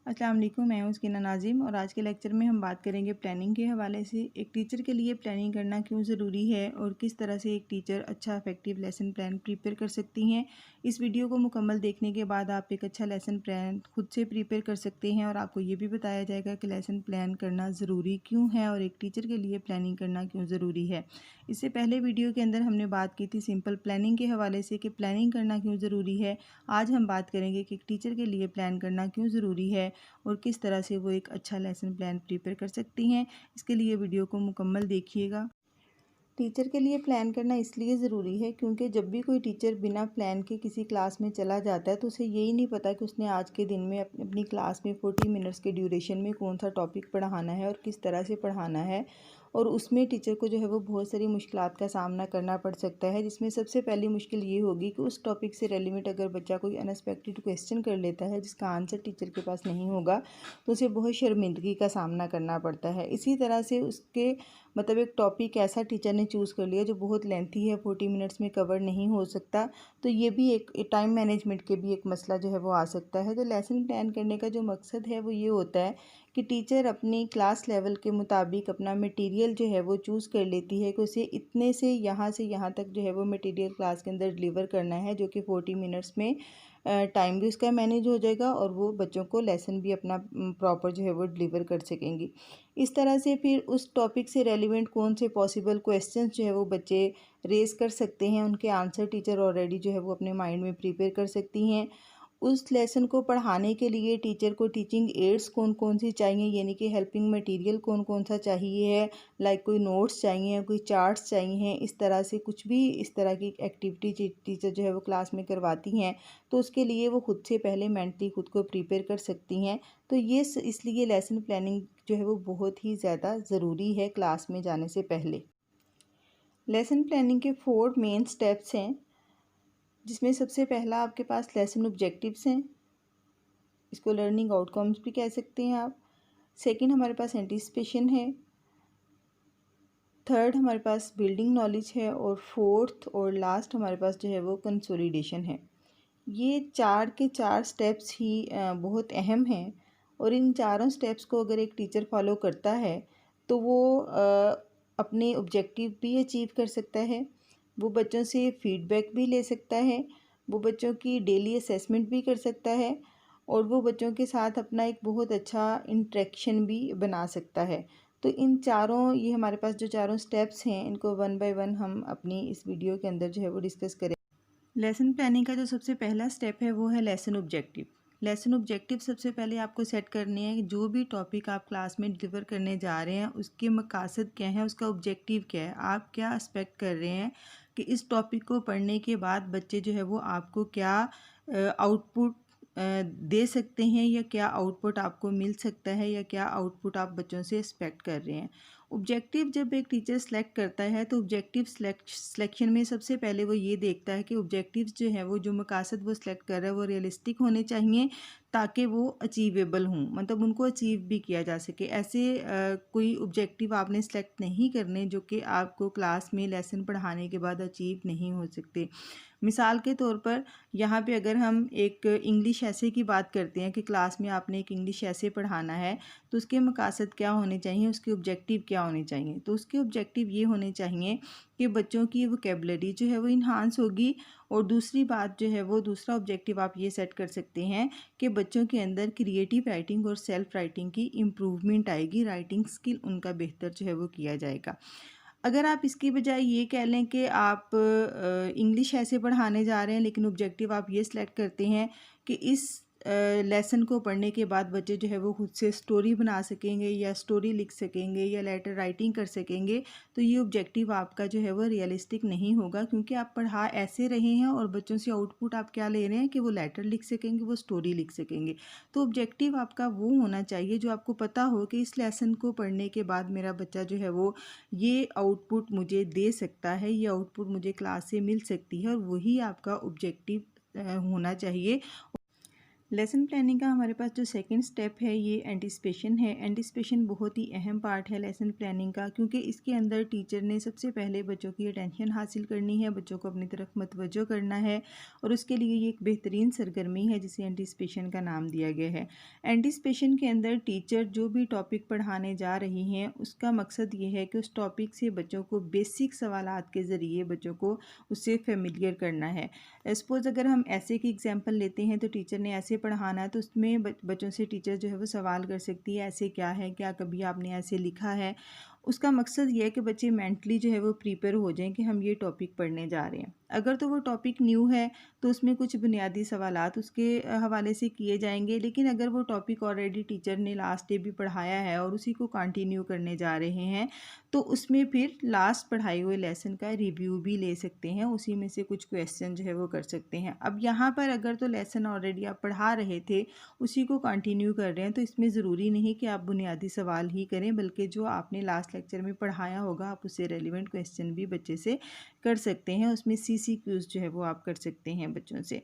अस्सलाम वालेकुम, मैं हूँ उसकीना नाज़िम और आज के लेक्चर में हम बात करेंगे प्लानिंग के हवाले से। एक टीचर के लिए प्लानिंग करना क्यों ज़रूरी है और किस तरह से एक टीचर अच्छा इफेक्टिव लेसन प्लान प्रिपेयर कर सकती हैं। इस वीडियो को मुकम्मल देखने के बाद आप एक अच्छा लेसन प्लान खुद से प्रिपेयर कर सकते हैं और आपको ये भी बताया जाएगा कि लेसन प्लान करना ज़रूरी क्यों है और एक टीचर के लिए प्लानिंग करना क्यों ज़रूरी है। इससे पहले वीडियो के अंदर हमने बात की थी सिंपल प्लानिंग के हवाले से कि प्लानिंग करना क्यों ज़रूरी है। आज हम बात करेंगे कि एक टीचर के लिए प्लान करना क्यों ज़रूरी है और किस तरह से वो एक अच्छा लेसन प्लान प्रिपेयर कर सकती हैं। इसके लिए वीडियो को मुकम्मल देखिएगा। टीचर के लिए प्लान करना इसलिए ज़रूरी है क्योंकि जब भी कोई टीचर बिना प्लान के किसी क्लास में चला जाता है तो उसे यही नहीं पता कि उसने आज के दिन में अपनी क्लास में 40 मिनट्स के ड्यूरेशन में कौन सा टॉपिक पढ़ाना है और किस तरह से पढ़ाना है। और उसमें टीचर को जो है वो बहुत सारी मुश्किलात का सामना करना पड़ सकता है, जिसमें सबसे पहली मुश्किल ये होगी कि उस टॉपिक से रेलिवेंट अगर बच्चा कोई अनएक्सपेक्टेड क्वेश्चन कर लेता है जिसका आंसर टीचर के पास नहीं होगा तो उसे बहुत शर्मिंदगी का सामना करना पड़ता है। इसी तरह से उसके मतलब एक टॉपिक ऐसा टीचर ने चूज़ कर लिया जो बहुत लेंथी है, 40 मिनट्स में कवर नहीं हो सकता, तो ये भी एक टाइम मैनेजमेंट के भी एक मसला जो है वो आ सकता है। तो लेसन प्लान करने का जो मकसद है वो ये होता है कि टीचर अपनी क्लास लेवल के मुताबिक अपना मटेरियल जो है वो चूज़ कर लेती है कि उसे इतने से यहाँ तक जो है वो मटेरियल क्लास के अंदर डिलीवर करना है, जो कि 40 मिनट्स में टाइम भी उसका मैनेज हो जाएगा और वो बच्चों को लेसन भी अपना प्रॉपर जो है वो डिलीवर कर सकेंगी। इस तरह से फिर उस टॉपिक से रेलिवेंट कौन से पॉसिबल क्वेश्चंस जो है वो बच्चे रेज़ कर सकते हैं, उनके आंसर टीचर ऑलरेडी जो है वो अपने माइंड में प्रिपेयर कर सकती हैं। उस लेसन को पढ़ाने के लिए टीचर को टीचिंग एड्स कौन कौन सी चाहिए, यानी कि हेल्पिंग मटेरियल कौन कौन सा चाहिए है, लाइक कोई नोट्स चाहिए हैं, कोई चार्ट्स चाहिए हैं, इस तरह से कुछ भी इस तरह की एक्टिविटी टीचर जो है वो क्लास में करवाती हैं तो उसके लिए वो खुद से पहले मेंटली खुद को प्रिपेयर कर सकती हैं। तो ये इसलिए लेसन प्लानिंग जो है वो बहुत ही ज़्यादा ज़रूरी है क्लास में जाने से पहले। लेसन प्लानिंग के 4 मेन स्टेप्स हैं, जिसमें सबसे पहला आपके पास लेसन ऑब्जेक्टिव्स हैं, इसको लर्निंग आउटकम्स भी कह सकते हैं आप। सेकंड हमारे पास एंटिसिपेशन है। थर्ड हमारे पास बिल्डिंग नॉलेज है और फोर्थ और लास्ट हमारे पास जो है वो कंसोलिडेशन है। ये 4 के 4 स्टेप्स ही बहुत अहम हैं और इन चारों स्टेप्स को अगर एक टीचर फॉलो करता है तो वो अपने ऑब्जेक्टिव भी अचीव कर सकता है, वो बच्चों से फीडबैक भी ले सकता है, वो बच्चों की डेली असेसमेंट भी कर सकता है और वो बच्चों के साथ अपना एक बहुत अच्छा इंटरेक्शन भी बना सकता है। तो इन चारों ये हमारे पास जो चारों स्टेप्स हैं इनको वन बाय वन हम अपनी इस वीडियो के अंदर जो है वो डिस्कस करें। लेसन प्लानिंग का जो सबसे पहला स्टेप है वो है लेसन ऑब्जेक्टिव। लेसन ऑब्जेक्टिव सबसे पहले आपको सेट करने हैं कि जो भी टॉपिक आप क्लास में डिलीवर करने जा रहे हैं उसके मकसद क्या है, उसका ऑब्जेक्टिव क्या है, आप क्या एक्सपेक्ट कर रहे हैं कि इस टॉपिक को पढ़ने के बाद बच्चे जो है वो आपको क्या आउटपुट दे सकते हैं या क्या आउटपुट आपको मिल सकता है या क्या आउटपुट आप बच्चों से एक्सपेक्ट कर रहे हैं। ऑब्जेक्टिव जब एक टीचर सेलेक्ट करता है तो ऑब्जेक्टिव सिलेक्शन में सबसे पहले वो ये देखता है कि ऑब्जेक्टिव्स जो है वो जो मकासद वो सिलेक्ट कर रहा है वो रियलिस्टिक होने चाहिए ताकि वो अचीवेबल हों, मतलब उनको अचीव भी किया जा सके। ऐसे कोई ऑब्जेक्टिव आपने सेलेक्ट नहीं करने जो कि आपको क्लास में लेसन पढ़ाने के बाद अचीव नहीं हो सकते। मिसाल के तौर पर यहाँ पे अगर हम एक इंग्लिश ऐसे की बात करते हैं कि क्लास में आपने एक इंग्लिश ऐसे पढ़ाना है तो उसके मकासद क्या होने चाहिए, उसके ऑब्जेक्टिव क्या होने चाहिए। तो उसके ऑब्जेक्टिव ये होने चाहिए कि बच्चों की वोकेबलरी जो है वो इन्हांस होगी और दूसरी बात जो है वो दूसरा ऑब्जेक्टिव आप ये सेट कर सकते हैं कि बच्चों के अंदर क्रिएटिव राइटिंग और सेल्फ राइटिंग की इम्प्रूवमेंट आएगी, राइटिंग स्किल उनका बेहतर जो है वो किया जाएगा। अगर आप इसकी बजाय ये कह लें कि आप इंग्लिश ऐसे पढ़ाने जा रहे हैं लेकिन ऑब्जेक्टिव आप ये सिलेक्ट करते हैं कि इस लेसन को पढ़ने के बाद बच्चे जो है वो खुद से स्टोरी बना सकेंगे या स्टोरी लिख सकेंगे या लेटर राइटिंग कर सकेंगे, तो ये ऑब्जेक्टिव आपका जो है वो रियलिस्टिक नहीं होगा क्योंकि आप पढ़ा ऐसे रहे हैं और बच्चों से आउटपुट आप क्या ले रहे हैं कि वो लेटर लिख सकेंगे, वो स्टोरी लिख सकेंगे। तो ऑब्जेक्टिव आपका वो होना चाहिए जो आपको पता हो कि इस लेसन को पढ़ने के बाद मेरा बच्चा जो है वो ये आउटपुट मुझे दे सकता है, ये आउटपुट मुझे क्लास से मिल सकती है और वही आपका ऑब्जेक्टिव होना चाहिए। लेसन प्लानिंग का हमारे पास जो सेकंड स्टेप है ये एंटिसिपेशन है। एंटिसिपेशन बहुत ही अहम पार्ट है लेसन प्लानिंग का, क्योंकि इसके अंदर टीचर ने सबसे पहले बच्चों की अटेंशन हासिल करनी है, बच्चों को अपनी तरफ मतवज्जो करना है, और उसके लिए ये एक बेहतरीन सरगर्मी है जिसे एंटिसिपेशन का नाम दिया गया है। एंटिसिपेशन के अंदर टीचर जो भी टॉपिक पढ़ाने जा रही हैं उसका मकसद ये है कि उस टॉपिक से बच्चों को बेसिक सवालात के ज़रिए बच्चों को उससे फेमिलियर करना है। सपोज़ अगर हम ऐसे की एग्जांपल लेते हैं तो टीचर ने ऐसे पढ़ाना है, तो उसमें बच्चों से टीचर जो है वो सवाल कर सकती है, ऐसे क्या है, क्या कभी आपने ऐसे लिखा है। उसका मकसद ये है कि बच्चे मेंटली जो है वो प्रिपेयर हो जाएं कि हम ये टॉपिक पढ़ने जा रहे हैं। अगर तो वो टॉपिक न्यू है तो उसमें कुछ बुनियादी सवालात उसके हवाले से किए जाएंगे, लेकिन अगर वो टॉपिक ऑलरेडी टीचर ने लास्ट डे भी पढ़ाया है और उसी को कंटिन्यू करने जा रहे हैं, तो उसमें फिर लास्ट पढ़ाए हुए लेसन का रिव्यू भी ले सकते हैं, उसी में से कुछ क्वेश्चन जो है वो कर सकते हैं। अब यहाँ पर अगर तो लेसन ऑलरेडी आप पढ़ा रहे थे उसी को कंटिन्यू कर रहे हैं, तो इसमें ज़रूरी नहीं कि आप बुनियादी सवाल ही करें, बल्कि जो आपने लास्ट लेक्चर में पढ़ाया होगा आप उससे रेलिवेंट क्वेश्चन भी बच्चे से कर सकते हैं। उसमें CCQs जो है वो आप कर सकते हैं बच्चों से।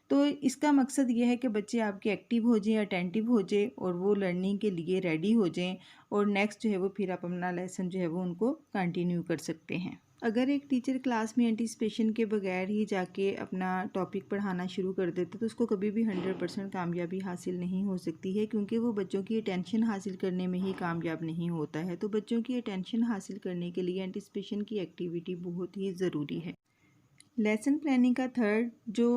तो इसका मकसद ये है कि बच्चे आपके एक्टिव हो जाएं, अटेंटिव हो जाएं और वो लर्निंग के लिए रेडी हो जाएं, और नेक्स्ट जो है वो फिर आप अपना लेसन जो है वो उनको कंटिन्यू कर सकते हैं। अगर एक टीचर क्लास में एंटिसिपेशन के बगैर ही जाके अपना टॉपिक पढ़ाना शुरू कर देते तो उसको कभी भी 100% कामयाबी हासिल नहीं हो सकती है, क्योंकि वो बच्चों की अटेंशन हासिल करने में ही कामयाब नहीं होता है। तो बच्चों की अटेंशन हासिल करने के लिए एंटिसिपेशन की एक्टिविटी बहुत ही ज़रूरी है। लेसन प्लानिंग का थर्ड जो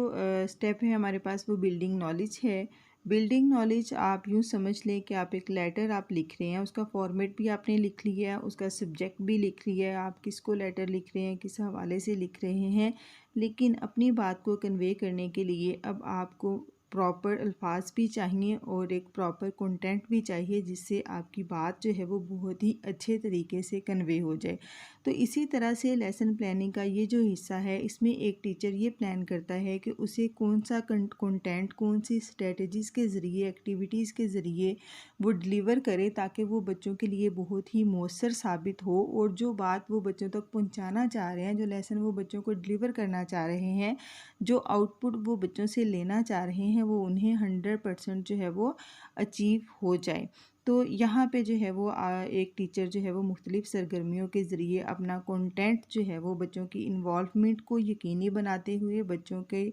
स्टेप है हमारे पास वो बिल्डिंग नॉलेज है। बिल्डिंग नॉलेज आप यूँ समझ लें कि आप एक लेटर आप लिख रहे हैं, उसका फॉर्मेट भी आपने लिख लिया है, उसका सब्जेक्ट भी लिख लिया है, आप किसको लेटर लिख रहे हैं, किस हवाले से लिख रहे हैं, लेकिन अपनी बात को कन्वे करने के लिए अब आपको प्रॉपर अल्फाज भी चाहिए और एक प्रॉपर कंटेंट भी चाहिए, जिससे आपकी बात जो है वो बहुत ही अच्छे तरीके से कन्वे हो जाए। तो इसी तरह से लेसन प्लानिंग का ये जो हिस्सा है इसमें एक टीचर ये प्लान करता है कि उसे कौन सा कंटेंट, कौन सी स्ट्रेटजीज़ के ज़रिए, एक्टिविटीज़ के ज़रिए वो डिलीवर करे, ताकि वो बच्चों के लिए बहुत ही मौसर साबित हो, और जो बात वो बच्चों तक पहुंचाना चाह रहे हैं, जो लेसन वो बच्चों को डिलीवर करना चाह रहे हैं, जो आउटपुट वो बच्चों से लेना चाह रहे हैं, वो उन्हें 100% जो है वो अचीव हो जाए। तो यहाँ पे जो है वो एक टीचर जो है वो मुख्तलिफ़ सरगर्मियों के ज़रिए अपना कंटेंट जो है वो बच्चों की इन्वॉल्वमेंट को यकीनी बनाते हुए, बच्चों के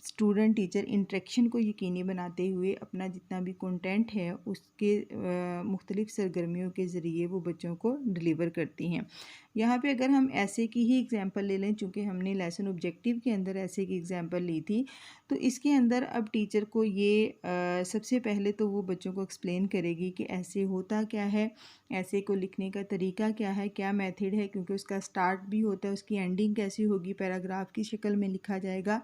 स्टूडेंट टीचर इंटरेक्शन को यकीनी बनाते हुए अपना जितना भी कंटेंट है उसके मुख्तलिफ़ सरगर्मियों के ज़रिए वो बच्चों को डिलीवर करती हैं। यहाँ पे अगर हम ऐसे की ही एग्ज़ाम्पल ले लें, चूँकि हमने लेसन ऑब्जेक्टिव के अंदर ऐसे की एग्ज़ाम्पल ली थी, तो इसके अंदर अब टीचर को ये सबसे पहले तो वो बच्चों को एक्सप्लेन करेगी कि ऐसे होता क्या है, ऐसे को लिखने का तरीका क्या है, क्या मेथड है, क्योंकि उसका स्टार्ट भी होता है, उसकी एंडिंग कैसी होगी, पैराग्राफ की शक्ल में लिखा जाएगा,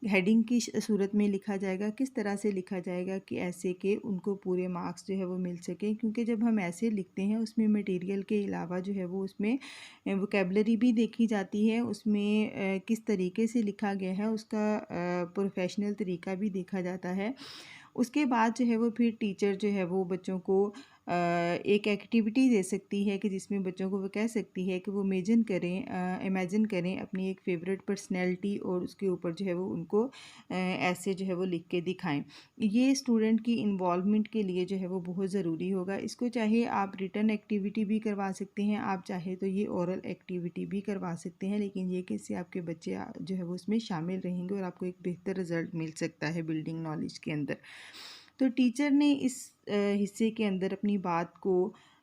हेडिंग की सूरत में लिखा जाएगा, किस तरह से लिखा जाएगा कि ऐसे के उनको पूरे मार्क्स जो है वो मिल सकें। क्योंकि जब हम ऐसे लिखते हैं उसमें मटेरियल के अलावा जो है वो उसमें वोकेबलरी भी देखी जाती है, उसमें किस तरीके से लिखा गया है उसका प्रोफेशनल तरीका भी देखा जाता है। उसके बाद जो है वो फिर टीचर जो है वो बच्चों को एक एक्टिविटी दे सकती है कि जिसमें बच्चों को वो कह सकती है कि वो इमेजिन करें अपनी एक फ़ेवरेट पर्सनैलिटी, और उसके ऊपर जो है वो उनको ऐसे जो है वो लिख के दिखाएं। ये स्टूडेंट की इन्वॉल्वमेंट के लिए जो है वो बहुत ज़रूरी होगा। इसको चाहे आप रिटन एक्टिविटी भी करवा सकते हैं, आप चाहे तो ये ओरल एक्टिविटी भी करवा सकते हैं, लेकिन ये कि इससे आपके बच्चे जो है वो उसमें शामिल रहेंगे और आपको एक बेहतर रिज़ल्ट मिल सकता है बिल्डिंग नॉलेज के अंदर। तो टीचर ने इस हिस्से के अंदर अपनी बात को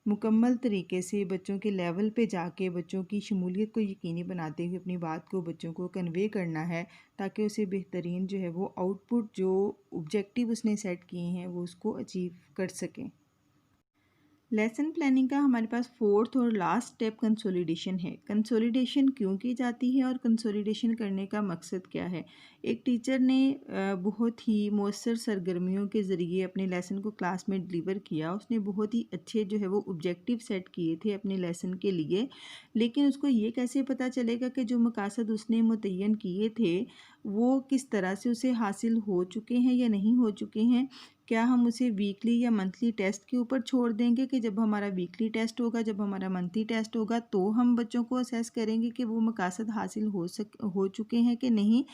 मुकम्मल तरीके से बच्चों के लेवल पे जाके बच्चों की शमूलियत को यकीनी बनाते हुए अपनी बात को बच्चों को कन्वे करना है, ताकि उसे बेहतरीन जो है वो आउटपुट, जो ऑब्जेक्टिव उसने सेट किए हैं, वो उसको अचीव कर सकें। लेसन प्लानिंग का हमारे पास फोर्थ और लास्ट स्टेप कंसोलिडेशन है। कंसोलिडेशन क्यों की जाती है और कंसोलिडेशन करने का मकसद क्या है? एक टीचर ने बहुत ही मौसर सरगर्मियों के ज़रिए अपने लेसन को क्लास में डिलीवर किया, उसने बहुत ही अच्छे जो है वो ऑब्जेक्टिव सेट किए थे अपने लेसन के लिए, लेकिन उसको ये कैसे पता चलेगा कि जो मकासद उसने मुतय्यन किए थे वो किस तरह से उसे हासिल हो चुके हैं या नहीं हो चुके हैं? क्या हम उसे वीकली या मंथली टेस्ट के ऊपर छोड़ देंगे कि जब हमारा वीकली टेस्ट होगा, जब हमारा मंथली टेस्ट होगा तो हम बच्चों को असेस करेंगे कि वो मकासद हासिल हो चुके हैं कि नहीं।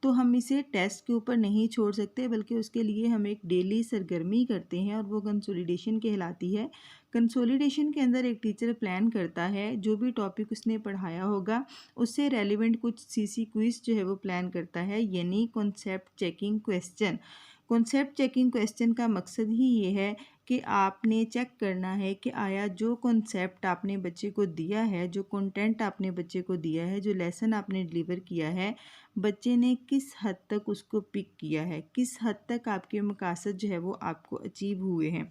तो हम इसे टेस्ट के ऊपर नहीं छोड़ सकते, बल्कि उसके लिए हम एक डेली सरगर्मी करते हैं और वो कंसोलिडेशन कहलाती है। कंसोलिडेशन के अंदर एक टीचर प्लान करता है जो भी टॉपिक उसने पढ़ाया होगा उससे रेलिवेंट कुछ सीसी क्विज जो है वो प्लान करता है, यानी concept checking question. Concept checking question का मकसद ही ये है कि आपने चेक करना है कि आया जो कॉन्सेप्ट आपने बच्चे को दिया है, जो कंटेंट आपने बच्चे को दिया है, जो लेसन आपने डिलीवर किया है, बच्चे ने किस हद तक उसको पिक किया है, किस हद तक आपके मकासद जो है वो आपको अचीव हुए हैं।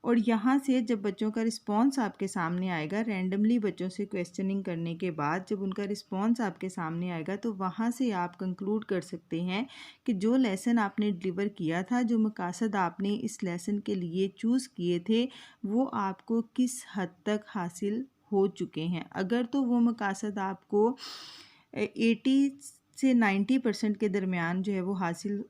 और यहाँ से जब बच्चों का रिस्पॉन्स आपके सामने आएगा, रैंडमली बच्चों से क्वेश्चनिंग करने के बाद जब उनका रिस्पॉन्स आपके सामने आएगा, तो वहाँ से आप कंक्लूड कर सकते हैं कि जो लेसन आपने डिलीवर किया था, जो मकासद आपने इस लेसन के लिए चूज़ किए थे, वो आपको किस हद तक हासिल हो चुके हैं। अगर तो वो मकासद आपको 80 से 90% के दरमियान जो है वो हासिल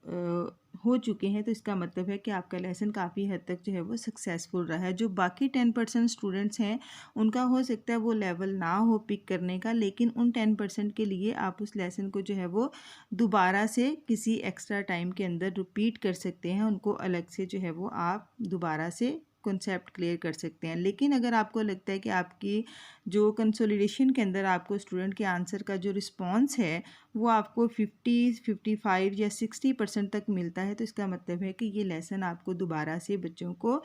हो चुके हैं, तो इसका मतलब है कि आपका लेसन काफ़ी हद तक जो है वो सक्सेसफुल रहा है। जो बाकी 10% स्टूडेंट्स हैं उनका हो सकता है वो लेवल ना हो पिक करने का, लेकिन उन 10% के लिए आप उस लेसन को जो है वो दोबारा से किसी एक्स्ट्रा टाइम के अंदर रिपीट कर सकते हैं। उनको अलग से जो है वो आप दोबारा से कॉन्सेप्ट क्लियर कर सकते हैं। लेकिन अगर आपको लगता है कि आपकी जो कंसोलिडेशन के अंदर आपको स्टूडेंट के आंसर का जो रिस्पॉन्स है वो आपको 50, 55 या 60% तक मिलता है, तो इसका मतलब है कि ये लेसन आपको दोबारा से बच्चों को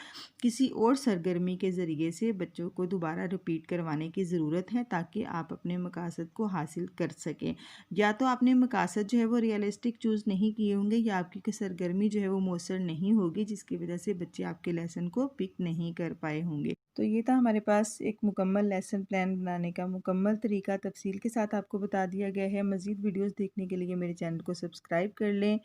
किसी और सरगर्मी के ज़रिए से बच्चों को दोबारा रिपीट करवाने की ज़रूरत है, ताकि आप अपने मकासद को हासिल कर सकें। या तो आपने मकासद जो है वो रियलिस्टिक चूज़ नहीं किए होंगे, या आपकी सरगर्मी जो है वो मौसर नहीं होगी, जिसकी वजह से बच्चे आपके लेसन को पिक नहीं कर पाए होंगे। तो ये था हमारे पास एक मुकम्मल लेसन प्लान बनाने का मुकम्मल तरीका, तफसील के साथ आपको बता दिया गया है। मज़ीद वीडियोस देखने के लिए मेरे चैनल को सब्सक्राइब कर लें।